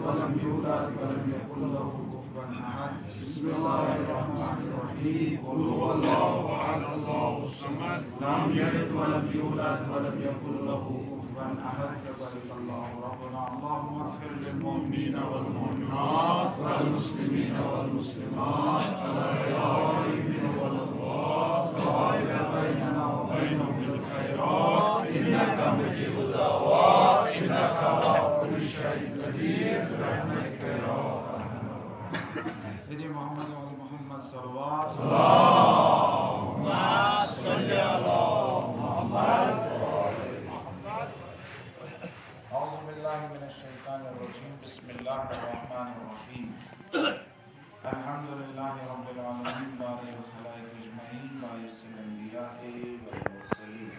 ولم يولد ولم يكن له كفوا أحد. بسم الله الرحمن الرحيم. قل هو الله أحد الله الصمد لم يلد ولم يولد ولم يكن له كفوا أحد. صدق الله ربنا. اللهم اغفر للمؤمنين والمؤمنات والمسلمين والمسلمات الأحياء منهم والأموات وأحيي بيننا وبينهم بالخيرات إنك مجيب الدعوات إنك على كل شيء قدير برحمتك يا أرحم الراحمين. محمد وعلى محمد صلوات اللهم صل على محمد. أعوذ بالله من الشيطان الرجيم. بسم الله الرحمن الرحيم. الحمد لله رب العالمين بارئ الخلائق أجمعين باعث الأنبياء والمرسلين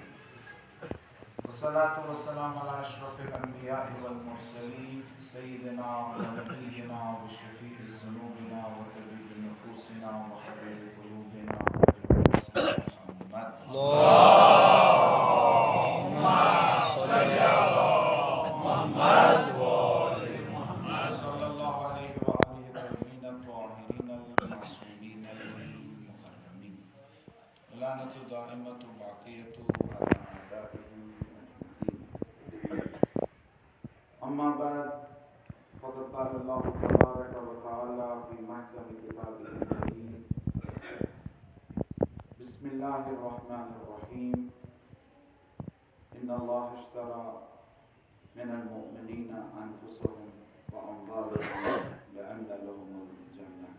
والصلاة والسلام على أشرف الأنبياء والمرسلين سيدنا ونبينا وشفيع ذنوبنا وطبيب نفوسنا وحبيب قلوبنا محمد. اللهم صل على محمد وآل محمد صلى الله عليه وآله الطيبين الطاهرين المعصومين المكرمين. لعنة دائمة باقية على أعدائهم. أما بعد فقد قال الله تبارك وتعالى في محكم كتابه المجيد. بسم الله الرحمن الرحيم. إن الله اشترى من المؤمنين أنفسهم وأموالهم بأن لهم الجنة.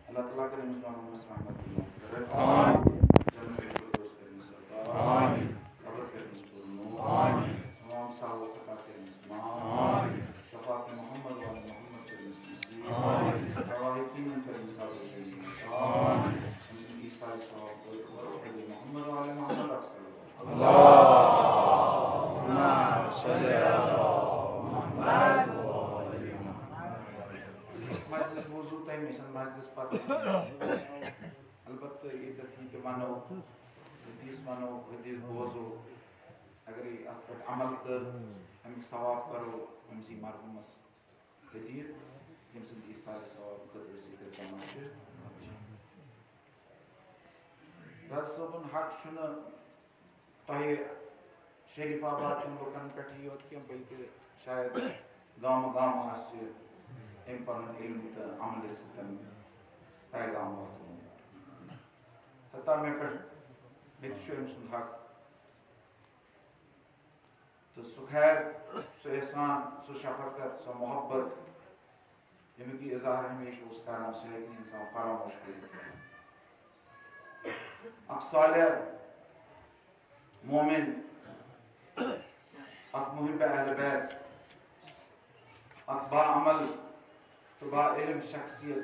اللہ تعالیٰ کے لیے مسلمان رحمت اللہ کرے. آمین. جنت الفردوس کے نصیب. آمین. قبر کے نصیب. آمین. تمام صحابہ کے نصیب. آمین. شفاعت محمد و محمد کے نصیب. آمین. رواحتین کے نصیب. آمین. ہم عیسیٰ ثواب کو محمد و محمد اکثر. اللهم صل على محمد وآل محمد. مجلس موضوع تھا مثلا مجلس پر البتہ یہ تھی کہ مانو حدیث بوزو اگر یہ ات پہ عمل کر امیک ثواب کرو امسی مرحومس حدیث یم سند ایثار ثواب خطر سے تمام رس صبن حق شنہ تۄہہِ شریف آباد کٮ۪ن لُکن پٮ۪ٹھ یوت کینٛہہ بلکہ شاید گامہٕ گامہٕ آسہِ أمۍ پنُن علم تہٕ عملہِ سۭتۍ پیغام واتنومُت. حتیٰ مےٚ پٮ۪ٹھ مےٚ تہِ چھُ أمۍ سُنٛد حق تہٕ سُہ خیر سُہ احسان سُہ شفقت سۄ محبت ییٚمیُک یہِ اظہار ہمیشہِ اوس کران سُہ ہیٚکہِ نہٕ اِنسان فراموش کٔرِتھ. اکھ صالح مومن اک محب اہل بیت اک با عمل تو با علم شخصیت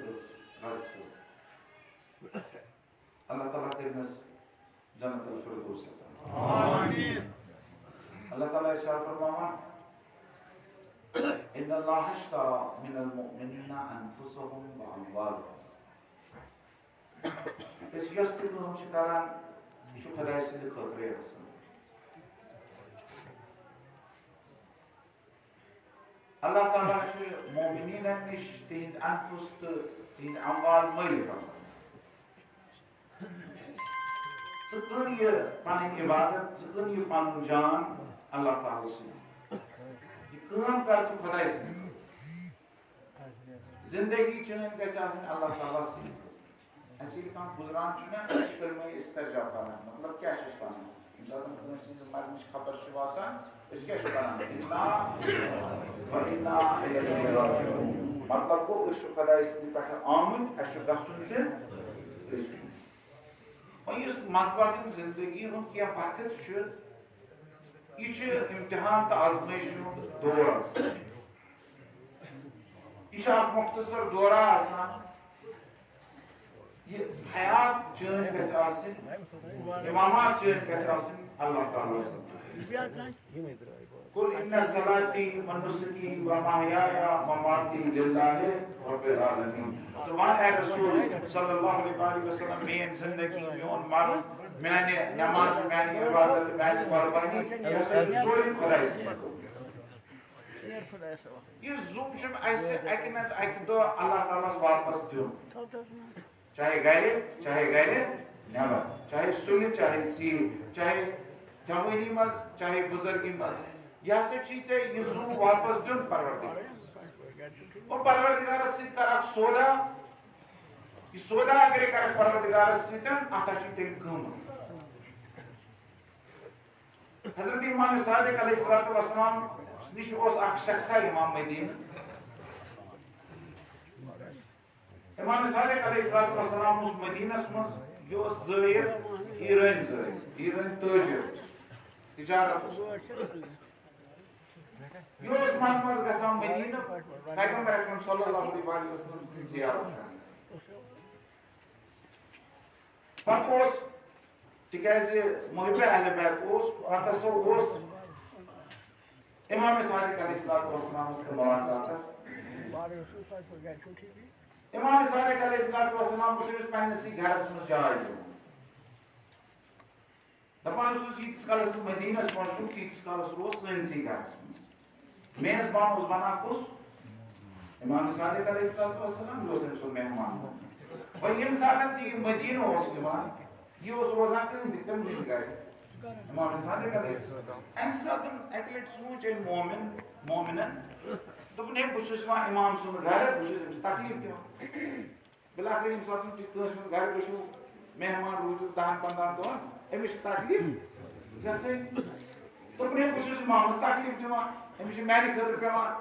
رزق. اللہ تعالیٰ کرنس جنت الفردوس عطا. آمین. اللہ تعالیٰ ارشاد فرماوان ان اللہ اشترى من المؤمنین انفسهم واموالهم. اس یس تہِ کٲم چھِ کران یہ چھُ خداے سٕنٛدِ خٲطرے آسان. اللہ تعالیٰ چھُ مومنینن نِش تہنٛدۍ انفس تہٕ تہنٛدۍ اموال مٲلۍ ہٮ۪وان. ژٕ کٕن یہِ پنٕنۍ عبادت ژٕ کٕن یہِ پنُن جان اللہ تعالیٰ سٕنٛد. یہِ کٲم کر ژٕ خداے سٕنٛدِ. زندگی چٲنۍ گژھِ آسٕنۍ اللہ تعالیٰ سٕنٛدِ. اَسہِ ییٚلہِ کانٛہہ گُزران چھُنہ أسۍ چھِ کلمہ استرجاع پران. مطلب کیٛاہ چھِ أسۍ پران؟ ییٚمہِ ساتہٕ کٲنٛسہِ ہٕنٛزِ مرنٕچ خبر چھِ واتان أسۍ کیٛاہ چھِ پران؟ مطلب گوٚو أسۍ چھِ خۄداے سٕنٛدِ پٮ۪ٹھٕ آمٕتۍ اَسہِ چھُ گژھُن تہِ گژھُن. وۄنۍ یُس مذہبن زندگی ہُنٛد کینٛہہ وقت چھُ یہِ چھُ امتحان تہٕ آزمٲیش ہُنٛد دور آسان. یہِ چھُ اکھ مختصر دورہ آسان. یہ حیات چٲنۍ گژھِ آسٕنۍ اِمامات چٲنۍ گژھِ آسٕنۍ اللہ تعالیٰ سٕنٛز. قل ان صلاتي ونسكي ومحياي ومماتي لله رب العالمين. ژٕ وَن اے رسول صلی اللہ علیہ وسلم میٲنۍ زندگی میون مرُن میانہِ نٮ۪ماز میانہِ عبادت میانہِ قۄربانی یہِ ہسا چھُ سورُے خۄداے سٕنٛدِ خٲطرٕ. یہ زو ایسے اکہ نت اکہ دہ اللہ تعالیٰ واپس دن چاہے گھر نبر چاہے سُلہِ چاہے ژیٖر چاہے جوانی مز چاہے بزرگی مز یہ ہسا چی ژےٚ یہ زو واپس دن پروردگارس اور پروردگارس سۭتۍ کر اکھ سودا یہ سودا اگر کر پروردگارس سۭتۍ اتھ چھ تیٚلہِ قۭمت حضرت امام صادق علیہ السلام نش اوس اکھ شخصا امام مدینہ امام صادق علیہ السلام اوس مدینس مز یہ اوس زٲہِر ایرانی تاجر تجارت یہ اوس مز مز گژھان مدینہ پیغمبر اکرم صلی اللہ علیہ وسلم سٕنٛز زیارت کران پتہٕ اوس تکیازِ محب اہل بیت اوس پتہٕ ہسا اوس امام صادق علیہ السلام سے ملاقاتس امام صادق علیہ السلام اس پنسے گھرس من جائے دپان ییتس کالس مدینس من تیتس کالس روز سنسی گھرس من میزبان اس بنان کس امام صادق علیہ السلام یہ سن مہمان وۄنۍ ییٚمہِ ساتہٕ تہِ یہِ مدینہ اوس یِوان یہ روزان کم گھر امام صادق علیہ السلام امہ ساتہٕ اکہِ لٹہِ سوٗنٛچ أمۍ مومنن دوٚپُن ہے بہٕ چھُس یِوان امام سُنٛد گرٕ بہٕ چھُس أمِس تکلیٖف دِوان بِلاخٕر ییٚمہِ ساتہٕ تُہۍ کٲنٛسہِ ہُنٛد گرٕ گٔژھِو مہمان روٗزِو 10-15 دۄہن أمِس چھِ تکلیٖف گژھٕنۍ دوٚپُن ہے بہٕ چھُس امامس تکلیٖف دِوان أمِس چھِ میانہِ خٲطرٕ پیٚوان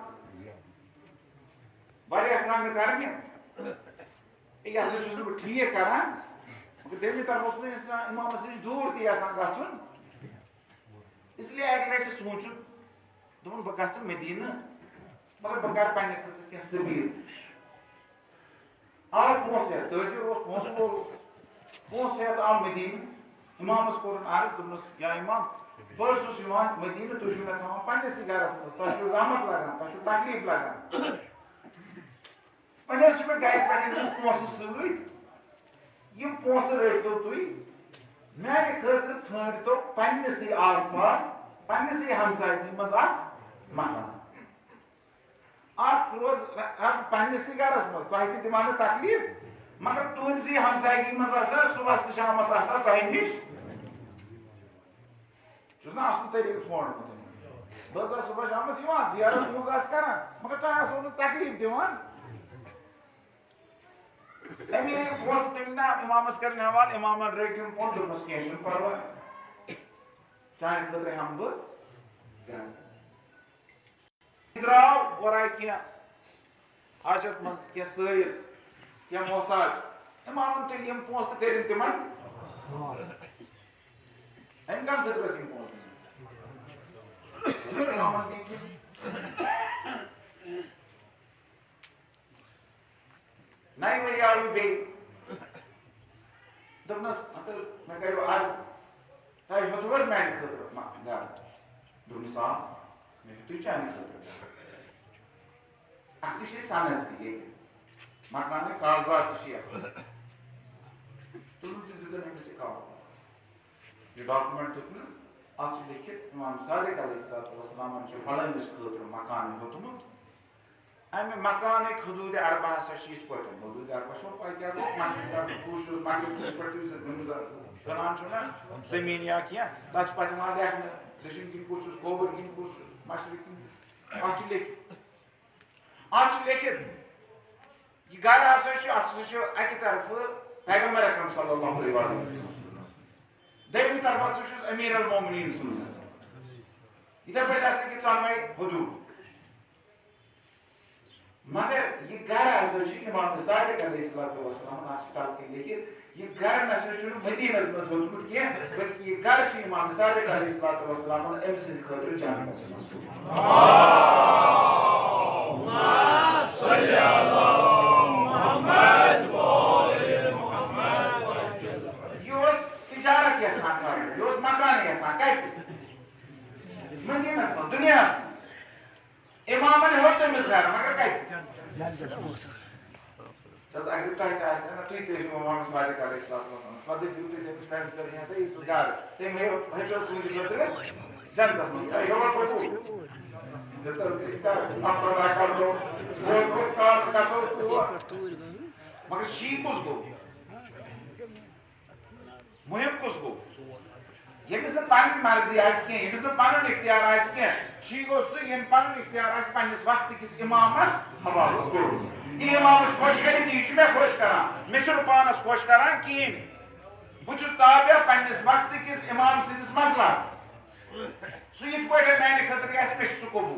واریاہ کامہِ کرنہِ یہِ ہسا چھُس نہٕ بہٕ ٹھیٖک کران مگر دوٚیمہِ طرفہٕ اوس نہٕ امامس نِش دوٗر تہِ یژھان گژھُن اس لیے اکہِ لٹہِ سوٗنٛچُن دوٚپُن بہٕ گژھٕ مدینہ مگر بہٕ کرٕ پننہِ خٲطرٕ کینٛہہ سبیٖل آو پونٛسہٕ ہٮ۪تھ تٲجر اوس پونٛسہٕ وول پونٛسہٕ ہٮ۪تھ آو مدینہ امامس کوٚرُن عرض دوٚپنس یا امام بہٕ حظ چھُس یِوان مدینہ تُہۍ چھِو مےٚ تھاوان پننسٕے گرس منٛز تۄہہِ چھُو زحمت لگان تۄہہِ چھُو تکلیٖف لگان وۄنۍ حظ چھِ مےٚ گرِ پٮ۪ٹھ پونٛسہٕ سۭتۍ یِم پونٛسہٕ رٔٹۍتو تُہۍ میانہِ خٲطرٕ ژھٲنٛڈتو پننسٕے آس پاس پننسٕے ہمسایگی منٛز اکھ مکان اکھ روز پننسٕے گرس منٛز تۄہہِ تہِ دِوان نہٕ تکلیٖف مگر تُہنٛدسٕے ہمسایگی منٛز آسان صبحس تہٕ شامس آسان تۄہہِ نِش چھُس نا اصل طریٖقہٕ ژھونٛڈمُت بہٕ حظ آسہٕ صبحس شامس یِوان زیارت پونٛسہٕ آسہٕ کران مگر تۄہہِ آسو نہٕ تکلیٖف دِوان امی لیے پونٛسہٕ تُلۍ نا امامس کرن حوالہٕ امامن رٔٹۍ یِم پونٛسہٕ دوٚپنس کینٛہہ چھُنہٕ پرواے چانہِ خٲطرٕ ہٮ۪مہٕ بہٕ گرٕ درٛاو اورٕ آیہِ کینٛہہ حاجت منٛد کینٛہہ سٲیِر کینٛہہ محتاج امامن تُلۍ یِم پونٛسہٕ تہٕ کٔرِنۍ تِمن امہِ کَمہِ خٲطرٕ ٲسۍ یِم پونٛسہٕ امامن دِتۍ نَیہِ ؤری آو یہِ بیٚیہِ دوٚپنس مےٚ کریو عرض تۄہہِ ہیوٚتوٕ حظ میانہِ خٲطرٕ گرٕ دوٚپنس آ مےٚ ہیوٚتُے چانہِ خٲطرٕ اکھ تہِ چھِ سند تہِ ییٚتہِ مکانٕکۍ کاغذات تہِ چھِ یتھ تُلُن تہٕ دِتُن أمِس یہِ کاغذ یہِ ڈاکومنٹ دیُتنس اتھ چھُ لیکھِتھ امام صادق علیہ السلامن چھُ فلٲنِس خٲطرٕ مکان ہیوٚتمُت امہِ مکانٕکۍ حدوٗدِ اربا ہسا چھِ یِتھ پٲٹھۍ حدوٗدِ اربا چھو پاے کیٛاہ گوٚو مسجد کُس چھُس مکانٕکۍ پٲٹھۍ یُس کٕنان چھُ نا زٔمیٖن یا کینٛہہ تتھ چھُ پتہٕ یِوان لیکھنہٕ دٔچھِنۍ کِنۍ کُس چھُس کھووُر کِنۍ کُس چھُس مشرق کِنۍ اتھ چھُ لیکھِتھ یہ گھر ہسا چھُ اتھ ہسا چھُ اکہِ طرفہٕ پیغمبر اکرم صلی اللہ علیہ وسلم دوٚیمہِ طرفہٕ ہسا چھُس امیر المومنیٖن سُنٛد یِتھے پٲٹھۍ اتھ لیکھِتھ ژۄنوَے حدوٗد مگر یہ گھر ہسا چھُ امام صادق علیہ السلام اتھ چھُ تل کِنۍ لیکھِتھ یہ گھر نسا چھُنہٕ مدینس منٛز ہیوٚتمُت کینٛہہ بلکہِ یہ گھر چھُ امام صادق علیہ السلام أمۍ سٕنٛدِ خٲطرٕ جنتس منٛز یہ اوس تجارت یژھان کرُن یہ اوس مکان یژھان کتہِ مدینس منٛز دُنیاہس منٛز امامن ہیوٚت تٔمِس گرٕ مگر کتہِ Das agar tu ita asa na tu ite Muhammad sallallahu alaihi wasallam. Fadil beauty de spend kar yahan se is gar. Tem hai hecho tu sotre. Jantas mas. Ai hava ko. Jata ita afsara kar do. Os kar kaso tu. Magar she kusgo. Muhim kusgo. Yemis na pan marzi as ke, yemis na pan ikhtiyar as ke. She goes to yen pan ikhtiyar as pannis waqt kis imamas hawalo kur. İmamız xoş kari ti içime xoş karan. Meçur panas xoş karan kiin. Buçuz tabiya pannis waqt kis imam sidis mazla. Su yit poyle meni khatar gas meç su kobu.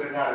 regard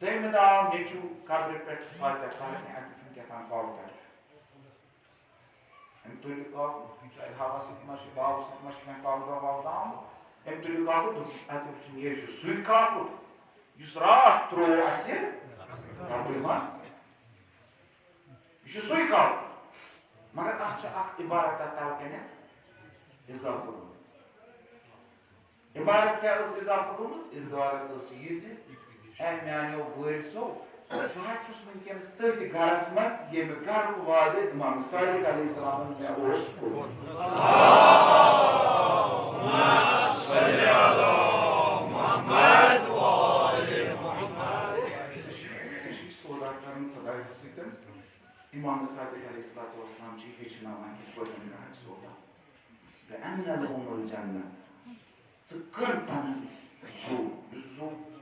Demirdağı neçu kabri pet fayda kalemi aktifin kefan kavgar. Em tulika şayet hava sıkmaşı, bağ sıkmaşı ben kavga bağdan. Em tulika bu aktifin yeşu suika bu. Yusra tro asir kabulmaz. Yusra suika. Magar ahça ak ibarat atalkene izafı olmaz. İbarat kâ is izafı olmaz, ibarat is yizi. En yani o buyursa, bahçus mümkün stırtı garasmaz, yemi gar kuvade İmam Sadiq Aleyhisselam'ın ne olsun. Allahümme salli ala Muhammed ve ali Muhammed. Teşvik sorularının fadailisidir. İmam Sadiq Aleyhisselam ji hiç naman ki koyun rahis oldu. Ve enne lehumul cennet. Sıkkın tanın su.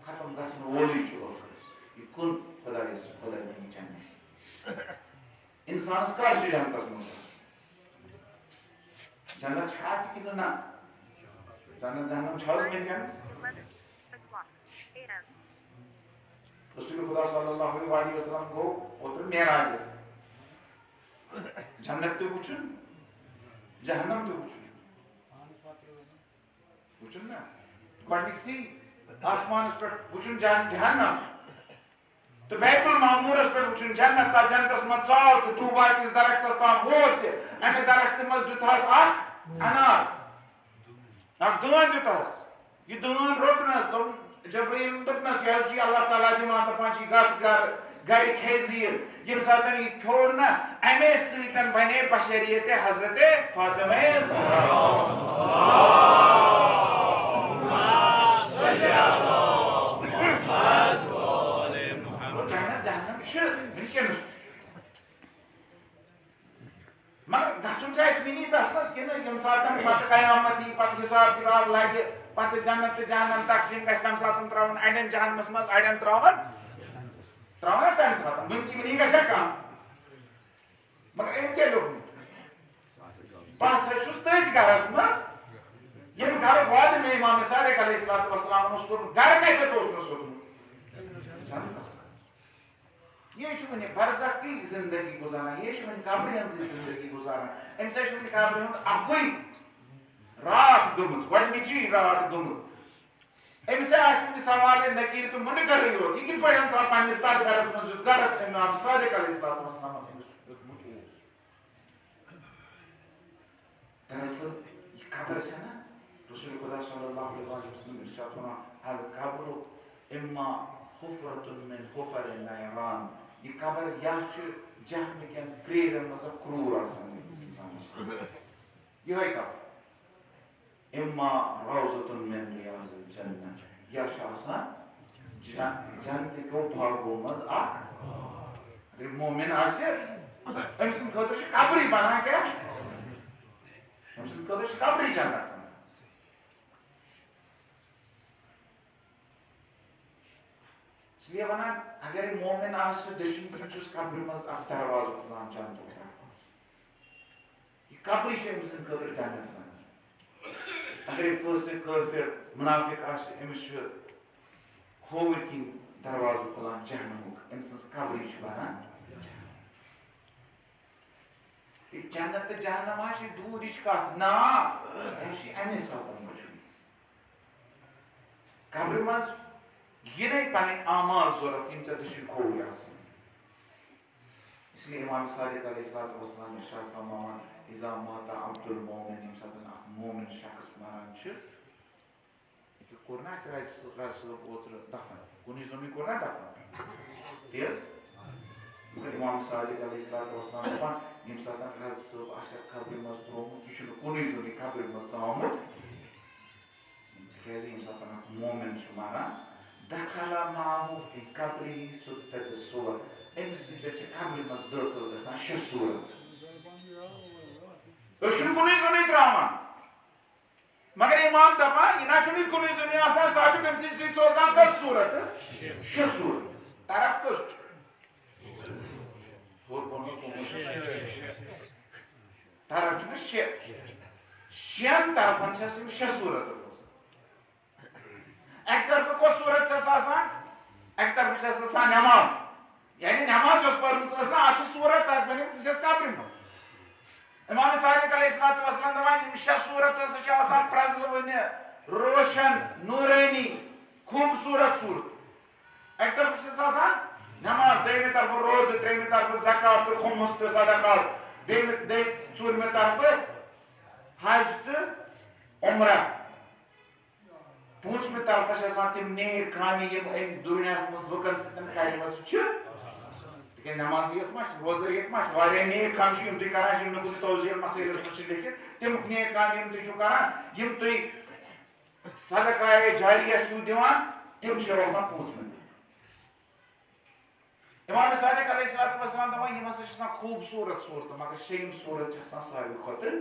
ختم گژھن وولٕے چھُ ٲخرس یہِ کُن خۄدایس خۄداے دِیہِ جنت اِنسانس کر چھُ جنتس منٛز جنت چھا تہِ کِنہٕ نہ جنت جہنم چھا حظ وٕنکیٚنس رسول خدا صلی اللہ علیہ وسلم گوٚو اوترٕ معراجس جنت تہِ وٕچھُن جہنم تہِ وٕچھُن نا گۄڈنِکسٕے آسمانس پر وچھن جہنم تو بیت المعمورس پر وچھن جنت تا جنتس مت ژاو تو توبہ کس درختس تام ووت امہ درخت مز دیتہس اکھ انار اکھ دٲن دیتہس یہ دٲن روٚٹنس دوٚپ جبرائیل دوٚپنس یہ حظ چھُ اللہ تعالیٰ دِوان دپان چھِ گژھ گرِ کھیزِ ییٚمہِ ساتہٕ یہِ کھیوٚو نہ امے سۭتۍ بنے بشریت حضرت فاطمہ زہرا مگر گژھُن چھُ اَسہِ وٕنی تتھ منٛز کِنہٕ ییٚمہِ ساتہٕ پتہٕ قیامت یی پتہٕ حساب کِتاب لگہِ پتہٕ جنت تہٕ جہنم تقسیٖم گژھِ تمہِ ساتہٕ تراوُن اڑٮ۪ن جہنمس منٛز اڑٮ۪ن تراوُن تمہِ ساتہٕ وٕنی گژھِ کم مگر أمۍ کیٛاہ لیوٚکھ بہٕ ہسا چھُس تٔتھۍ گرس منٛز ییٚمہِ گرُک وعدٕ مےٚ امام صادق علیہ الصلوۃ والسلام اوس کوٚرمُت گرٕ کتٮ۪تھ اوس مےٚ سوٗزمُت جنتس یہ چھُ وٕنہِ برزخی زندگی گزاران یہ چھُ وٕنہِ قبرِ ہٕنٛز زندگی گزاران أمِس چھُ وٕنہِ قبرِ ہُنٛد اکُے راتھ گٔمٕژ گۄڈنِچی راتھ گٔمٕژ أمِس آسہِ وٕنہِ سوالے نکیٖر تہٕ مُنکرٕے یوت یہِ کِتھ پٲٹھۍ ژاو پننِس تتھ گرس منٛز یُتھ گرس امام صادق علیہ الصلوۃ والسلام أمِس دیُتمُت اوس دراصل یہِ قبر چھےٚ نہ رسول خدا صلی اللہ علیہ وسلم ارشاد فرمان القبر اما حفرۃ من حفر النیران یہ قبر یا چھُ جہنم کٮ۪ن کرٛیٖرن منٛز اکھ کرٛوٗر آسان أکِس اِنسانس یِہوٚے قبر اما روضۃ من ریاض الجنہ یا شاسان جنت کو بھاگو مز اگر مومن آسے ام سن خاطر قبری بنان کیا ام سن خاطر قبری جنت بنان اس لیے ونان اگر مومن آسے دشن کن چھس قبری مز اخ دروازہ کھلان جنت دروازہ یہ قبری چھ ام سن خاطر جنت بنان اگر یہ فاسق کافر منافق آسے امس کھوور کن دروازہ کھلان جہنمک ام سن قبری چھ بنان جنت تو جہنم آشی دورش کت نا یہ امی ساتن بچن قبر مز یہ نہیں پن اعمال ضرورت یم ژے دشن کھوور آسن اس لیے امام صادق علیہ الصلوۃ والسلام ارشاد فرماوان اذا مات عبد المؤمن یم ساتن اخ مومن شخص مران چھ یہ کورنا رسول اوتر دفن کنی زمین کورنا دفن تیز مگر امام صادق علیہ الصلوۃ والسلام دپان یم ساتن رز صٲب آسہِ قبرِ منٛز ترٛوومُت یہِ چھُنہٕ کُنُے زوٚن یہِ قبرِ منٛز ژامُت تِکیٛازِ یم ساتن اکھ مومن چھُ مران دخل معه فی قبرہ ستة صور أمس سۭتۍ چھِ قبرِ منٛز دٲخل گژھان 6 صورت أسۍ چھِنہٕ کُنُے زوٚنٕے ترٛاوان مگر امام دپان یہِ نہ چھُنہٕ کُنُے زوٚنٕے آسان ژٕ چھُکھ أمۍ سٕنٛدۍ سۭتۍ سوزان کٔژ صورت 6 صورت طرف کٔژ چھُ طرف چھُ 6 طرفن چھس یِم 6 صورت اکہِ طرفہٕ کۄس صورت چھس آسان اکہِ طرفہٕ چھس آسان نٮ۪ماز یعنی نٮ۪ماز یۄس پٔرمٕژ ٲس نا اتھ چھِ صورت تتھ بنیمٕژ ژٕ چھس قبرِ منٛز امام صادق علیہ الصلوۃ والسلام دپان یِم 6 صورت ہسا چھِ آسان پرٛزلوٕنہِ روشن نوٗرٲنی خوٗبصوٗرت صورت اکہِ طرفہٕ چھس آسان نماز دویمہِ طرفہٕ روزٕ ترٛیٚیمہِ طرفہٕ زکات تہٕ خُمُس تہٕ صدقات ژوٗرمہِ طرفہٕ حج تہٕ عمرہ پوٗنٛژمہِ طرفہٕ چھِ آسان تِم نیک کامہِ یِم أمۍ دُنیاہس منٛز لُکن سۭتۍ کرِمژٕ چھِ تِکیٛازِ نمازیس ما چھِ روزدٲریت ما چھِ واریاہ نیک کامہِ چھِ یِم تُہۍ کران چھِو یِم نہٕ کُنہِ توضیٖل مسٲیلس منٛز چھِ لیکھِتھ تِم نیک کامہِ یِم تُہۍ چھِو کران یِم تُہۍ صدقائے جاریہ چھِو دِوان تِم چھِ روزان پوٗنٛژمہِ امام صادق علیہ الصلوۃ والسلام دپان یِم ہسا چھِ آسان خوٗبصوٗرت صورتہٕ مگر 6 صورت چھِ آسان ساروی کھۄتہٕ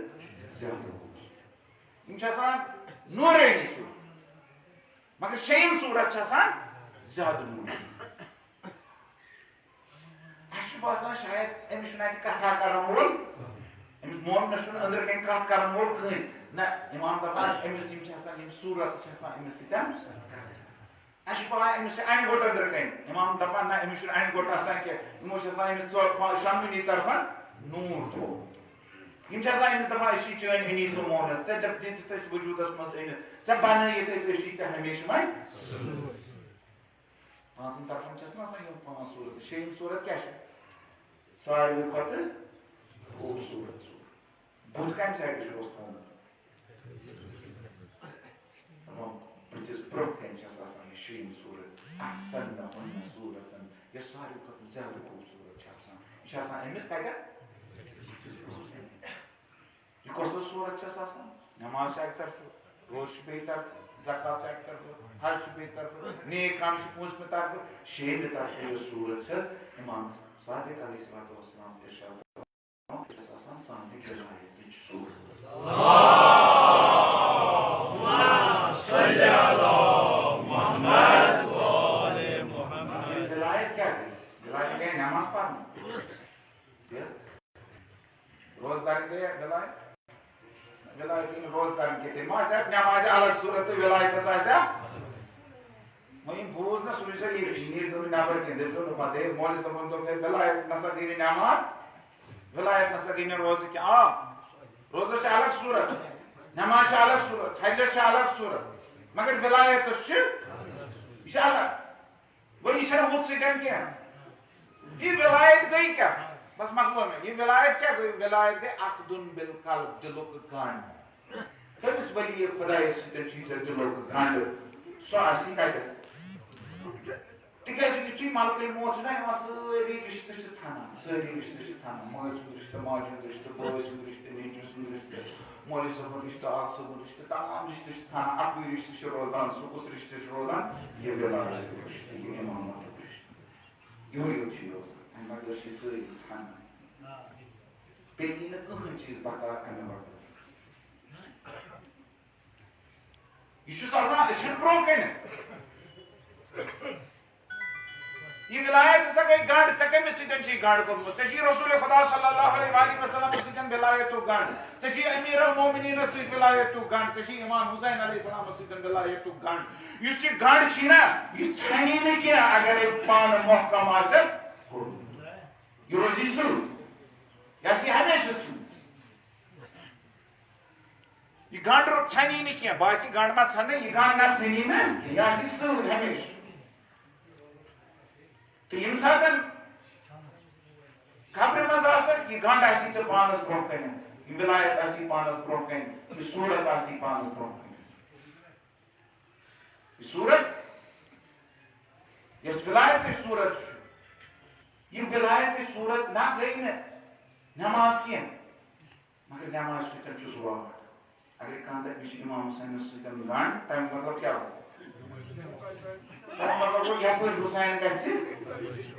زیادٕ خوٗبصوٗرت یِم چھِ آسان نوٗرٲنی صورت مگر 6 صورت چھِ آسان زیادٕ نوٗرٲنی اَسہِ چھُ باسان شاید أمِس چھُنہٕ اَتہِ کتھا کرن وول أمِس مومنس چھُنہٕ أنٛدرٕ کَنۍ کتھ کرن وول کٕہٕنۍ نہ امام دپان أمِس یِم چھِ آسان یِم صورت چھِ آسان أمِس سۭتۍ اَسہِ چھُ پاے أمِس چھِ اَنہِ گوٚٹ أنٛدرٕ کَنۍ امام دپان نہ أمِس چھُنہٕ اَنہِ گوٚٹ آسان کینٛہہ یِمو چھِ آسان أمِس شۄنوٕنی طرفن نوٗر تھوٚومُت یِم چھِ آسان أمِس دپان أسۍ چھِ چٲنۍ أنی سُہ مونس ژےٚ دِتِتھ أسۍ وجوٗدس منٛز أنِتھ ژےٚ بنٲیِتھ أسۍ چھِ ژےٚ ہمیشہٕ وۄنۍ 5 طرفن چھس نہ آسان یِم 5 صورت 6 صورت کیٛاہ چھُ ساروی کھۄتہٕ خوٗبصوٗرت صورت بُتھ کمہِ سایڈٕ چھُ تھوٚومُت بٕتھِس برٛونٛہہ کَنۍ چھس آسان یہِ 6 صورت احسن صورتن یۄس ساروی کھۄتہٕ زیادٕ خوٗبصوٗرت چھِ آسان یہِ چھِ آسان أمِس کتٮ۪تھ بٕتھِس برٛونٛہہ کَنۍ یہِ کۄس صورت چھس آسان نٮ۪ماز چھِ اکہِ طرفہٕ روزٕ چھُ بیٚیہِ طرفہٕ زکات چھِ اکہِ طرفہٕ حج چھُ بیٚیہِ طرفہٕ نیک کامہِ چھِ پوٗنٛژمہِ طرفہٕ 6مہِ طرفہٕ یۄس صورت چھس امام صادق علیہ الصلوۃ والسلام ارشاد چھس آسان سانہِ ولایتٕچ صورت ولایت کیٛاہ گٔے ولایت گٔے نٮ۪ماز پرنہِ روزدار گٔے ولایت ولایت گٔے نہٕ روزدارن کینٛہہ تیٚلہِ ما آسہِ ہا نٮ۪مازِ الگ صورت تہٕ ولایتس آسہِ ہا وۄنۍ یِم بوٗز نہ سُہ روٗزِو ییٚتی نیٖرزیو نہٕ نٮ۪بر کینٛہہ دٔپزیو نہٕ پتہٕ ہے مولوی صٲبن دوٚپ ہے ولایت نسا گٔے نہٕ نٮ۪ماز ولایت نسا گٔے نہٕ روزٕ کینٛہہ آ روزس چھِ الگ صورت نٮ۪ماز چھِ الگ صورت حجس چھِ الگ صورت مگر ولایتس چھِ یہِ چھِ الگ وۄنۍ یہِ چھنہٕ ہُتھ سۭتۍ کینٛہہ یہِ ولایت گٔے کیٛاہ بس مۄکلو مےٚ یہِ ولایت کیٛاہ گٔے ولایت گٔے عقدُن بالقلب دِلُک گنٛڈ تٔمِس ولی خۄدایس سۭتۍ چھُے ژےٚ دِلُک گنٛڈ سُہ آسی کتٮ۪تھ تکیازِ یُتھُے ملکٕل موت چھُنہ یِوان سٲری رِشتہٕ چھِ ژھانان سٲری رِشتہٕ چھِ ژھانان مٲلۍ سُنٛد رِشتہٕ ماجہِ ہُنٛد رِشتہٕ بٲے سُنٛد رِشتہٕ نیٚچوِ سُنٛد رِشتہٕ مولوی صٲبُن رِشتہٕ آقا صٲبُن رِشتہٕ تمام رِشتہٕ چھِ ژھانان اَکُے رِشتہٕ چھُ روزان سُہ کُس رِشتہٕ چھُ روزان یہِ وِلایتُک رِشتہٕ یہِ اِمامتُک رِشتہٕ یِہوٚے یوت چھُ روزان اَمہِ بغٲر چھِ سٲری ژھانان بیٚیہِ یی نہٕ کٕہٕنۍ چیٖز بکار اَمہِ بغٲر یہ آسان أچھن برونٛہہ کَنہِ یہ ولایت ہسا گٔے گنڈ ژےٚ کٔمِس سۭتۍ چھُے گنڈ کوٚرمُت ژےٚ چھُے رسول خدا صلی اللہ علیہ وسلم سۭتۍ ولایتُک گنڈ ژےٚ چھُے امیر المومنیٖنس سۭتۍ ولایتُک گنڈ ژےٚ چھُے امام حسین علیہ السلامس سۭتۍ ولایتُک گنڈ یُس یہِ گنڈ چھُے نا یہِ ژھٮ۪نی نہٕ کینٛہہ اگرے پانہٕ محکم آسٮ۪کھ کوٚرمُت یہِ روزی سُہ یہِ آسہِ ہمیشہِ سُہ یہ گنڈ ژھنی نہٕ کینٛہہ باقی گنڈ ما ژھنہٕ یہِ گنڈ نہ ژھنی نہٕ کینٛہہ یہِ آسی سۭتۍ ہمیشہِ تہٕ ییٚمہِ ساتہٕ خبرِ منٛز آسکھ یہِ گنڈ آسی ژےٚ پانس برونٛہہ کنٮ۪تھ یہِ ولایت آسی پانس برونٛہہ کنہِ یہِ صوٗرت آسی پانس برونٛہہ کنہِ یہِ صوٗرت یۄس ولایتٕچ صوٗرت چھُ یہِ ولایتٕچ صوٗرت نہ گٔے نہٕ نٮ۪ماز کینٛہہ مگر نٮ۪ماز سۭتۍ چھُ سُہ واٹ اگر کانٛہہ دپہِ مےٚ چھُ امام حسینس سۭتۍ گنڈ تمیُک مطلب کیٛاہ گوٚو تمیُک مطلب گوٚو یپٲرۍ حسین گژھِ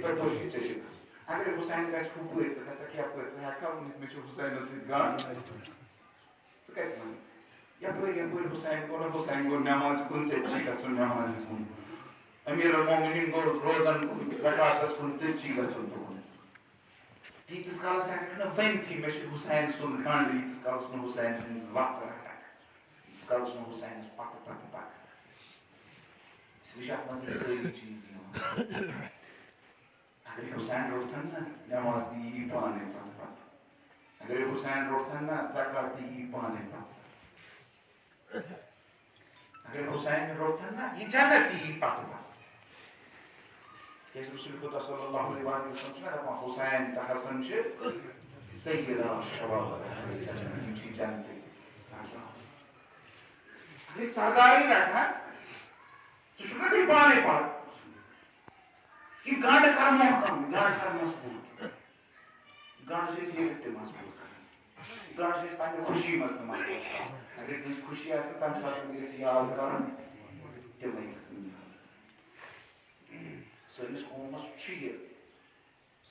تپٲرۍ چھُے ژےٚ اگر حسین گژھِ ہُپٲرۍ ژٕ گژھکھ یپٲرۍ ژٕ ہٮ۪ککھا ؤنِتھ مےٚ چھُ حسینس سۭتۍ گنڈ ژٕ کتہِ وَنکھ یپٲرۍ یپٲرۍ حسین گوٚو نہ حسین گوٚو نٮ۪مازِ کُن ژےٚ تہِ چھُے گژھُن نٮ۪مازِ کُن امیر المومنیٖن گوٚو روزن کُن زکاتس کُن ژےٚ تہِ چھُے گژھُن تُکُن تیٖتِس کالس ہٮ۪ککھ نہٕ ؤنتھٕے مےٚ چھُ حسین سُنٛد گنڈ ییٖتِس کالس نہٕ حسین سٕنٛز وتھ رٹکھ ییٖتِس کالس نہٕ حسینس پتہٕ پتہٕ پککھ اس لیے چھِ اتھ منٛز یِم سٲری چیٖز یِوان اگر حسین روٚٹھن نہ نٮ۪ماز تہِ یی پانے پتہٕ پتہٕ اگر حسین روٚٹھن نہ زکات تہِ یی پانے پتہٕ اگر حسین روٚٹھن نہ یہِ جنت تہِ یی پتہٕ پتہٕ کیازِ رسول خدا صلی اللہ علیہ وسلم چھُ نہ دپان حسین تہٕ حسن چھِ سیدہ شباب یِم چھِ جنتٕکۍ اگر سرداری رٹہٕ ژٕ چھُکھ نہ تیٚلہِ پانے پتہٕ یہ گنڈ کر محکم گنڈ کر مضبوط گنڈ چھِ أسۍ ییٚتہِ تہِ مضبوط کران گنڈ چھِ أسۍ پننہِ خوشی منٛز تہِ مضبوط کران اگر کٲنٛسہِ خوشی آسہِ تمہِ ساتہٕ تہِ گژھِ یاد کرُن تِمے گژھن یاد سٲنِس قومس چھُ یہِ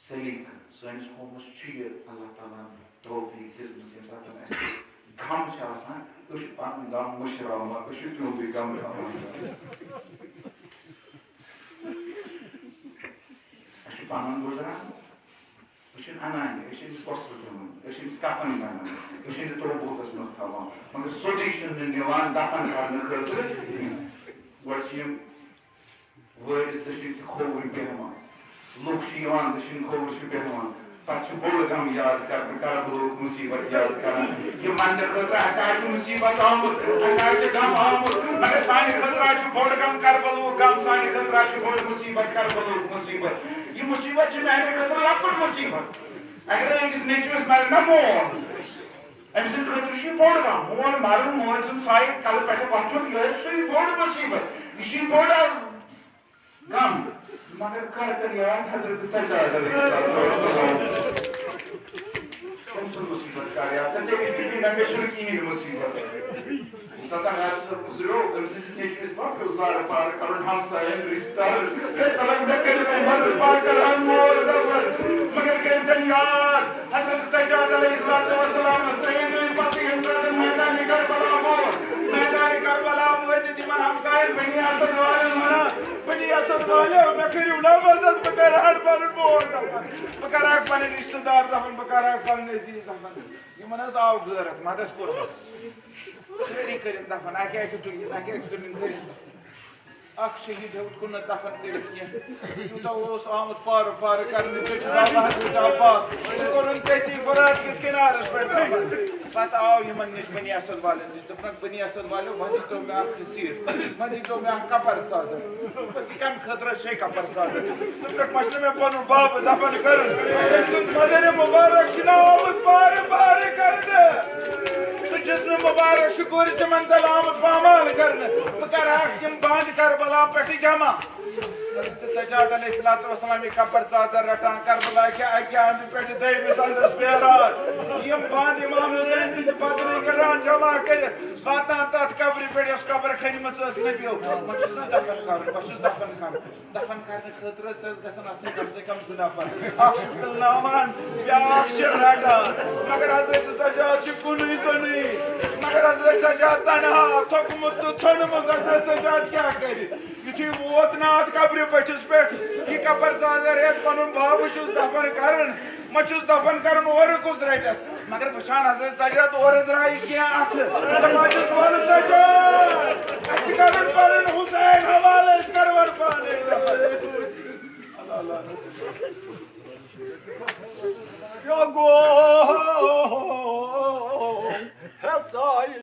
سلیقہٕ سٲنِس قومس چھُ یہِ اللہ تعالیٰ ہن توفیٖق دِژمٕژ ییٚمہِ ساتہٕ اَسہِ غم چھُ آسان أسۍ چھِ پنُن غم مٔشراوان أسۍ چھِ تِہُنٛدُے غم تھاوان پنُن گُزران أسۍ چھِنہٕ اَنان یہِ أسۍ چھِ أمِس وۄستہٕ دِوان أسۍ چھِ أمِس کفن گنڈان أسۍ چھِ أمِس توبوٗتس منٛز تھاوان مگر سیوٚدُے چھِنہٕ نِوان دفن کرنہٕ خٲطرٕ کینٛہہ گۄڈٕ چھِ یِم وٲرِس دٔچھِنۍ تہِ کھووٕرۍ بیٚہوان لُکھ چھِ یِوان دٔچھِنۍ کھووُر چھِ بیٚہوان پتہٕ چھُ بوٚڑ غم یاد کرنہٕ کربلُک مُصیبت یاد کران یہِ وننہٕ خٲطرٕ اسہِ حظ چھُ مُصیبت آمُت اسہِ حظ چھُ غم آمُت مگر سانہِ خٲطرٕ حظ چھُ بوٚڑ غم کربلُک غم سانہِ خٲطرٕ حظ چھُ بوٚڑ مُصیبت کربلُک مُصیبت یہِ مُصیبت چھِ میانہِ خٲطرٕ لۄکُٹ مُصیبت اگرے أمِس نیٚچوِس مَرِ نہ مول أمۍ سٕنٛدِ خٲطرٕ چھُ یہِ بوٚڑ غم مول مَرُن مٲلۍ سُنٛد سایہِ کلہٕ پٮ۪ٹھٕ وۄتھُن یہِ حظ چھُ بوٚڑ مُصیبت یہِ چھُ بوٚڑ غم مگر کر کر یاد حضرت سجاد علیہ السلام تٔمۍ سُنٛد مُصیبت کر یاد ژٕ تٔمِس بِہِو نہ مےٚ چھُنہٕ کِہیٖنۍ مُصیبت ییٚمہِ ساتہٕ حضرت گُزریو أمۍ سٕنٛدِس نیٚچوِس ما پیوٚو زارٕ پارٕ کرُن ہمساین رِشتہٕ دارن مےٚ کٔرِو مدد بہٕ کران مول دفن مگر کٔرۍتن یاد حضرت سجاد علیہ السلامس ترٛیٚیِم دۄہہِ پتہٕ ییٚمہِ ساتہٕ میدانِ کربلا ووت میدانِ کربلا وٲتِتھ یِمن ہمساین بنی اسد والٮ۪ن ونان بنی اسد والیو مےٚ کٔرِو نا مدد بہٕ کرٕہا پنُن مول دفن بہٕ کرہاکھ پنٕنۍ رشتہٕ دار دفن بہٕ کرہاکھ پنٕنۍ عزیز دفن یِمن حظ آو غٲرت مدد کوٚرمُت سٲری کٔرِنۍ دفن اکہِ اکہِ تُلِتھ اکہِ اکہِ تُلِنۍ کٔرِتھ اکھ شہید ہیوٚکھ نہٕ دفن کٔرِتھ کینٛہہ تیوٗتاہ اوس آمُت پارٕ پارٕ کرنہٕ ژےٚ چھُ بابا حضرت عباس سُہ کوٚرُن تٔتی فرات کِس کِنارس پٮ۪ٹھ دفن پتہٕ آو یِمن نِش بنی اسد والٮ۪ن نِش دوٚپنکھ بنی اسد والیو وۄنۍ دِتو مےٚ اکھ نصیٖحت وۄنۍ دِتو مےٚ اکھ کپر ژادر دوٚپمس یہِ کمہِ خٲطرٕ چھے کپر ژادر دوٚپنکھ وۄنۍ چھُنہٕ مےٚ پنُن بابہٕ دفن کرُن تٔمۍ سُنٛد مدرِ مُبارک چھُ آمُت پارٕ پارٕ کرنہٕ سُہ جسمہِ مُبارک چھُ گُرۍ تِمن تل آمُت پامال کرنہٕ بہٕ کرہاکھ تِم بانٛڈ کربلا پٮ۪ٹھٕ جمع سجاد علیہ السلام قبر ژادر رٹان کربلا کیا اکہ اندر پہ دویمس اندس پیران یم بند امام حسین سند پتر کران جمع کرت واتان تات قبر پہ اس قبر کھنمت نبیو بچس نا دفن کر بچس دفن کرنے خاطر تس گژھن آسن کم سے کم 2 نفر اکھ پلناوان بیاکھ رٹان مگر حضرت سجاد کنوی زنی مگر حضرت سجاد تنہا تھوکمت تو ژھنمت حضرت سجاد کیا کر یتھی ووت نا ات قبر پٹھس پہ یہ قبر ژادر ہیت پن باب دفن کرن مچھس دفن کرن اور کس رٹس مگر وچھان حضرت سجاد اور درائی کیا ات مچھس ول سجاد اس کرن پن حسین حوالے کرور پانے اللہ اللہ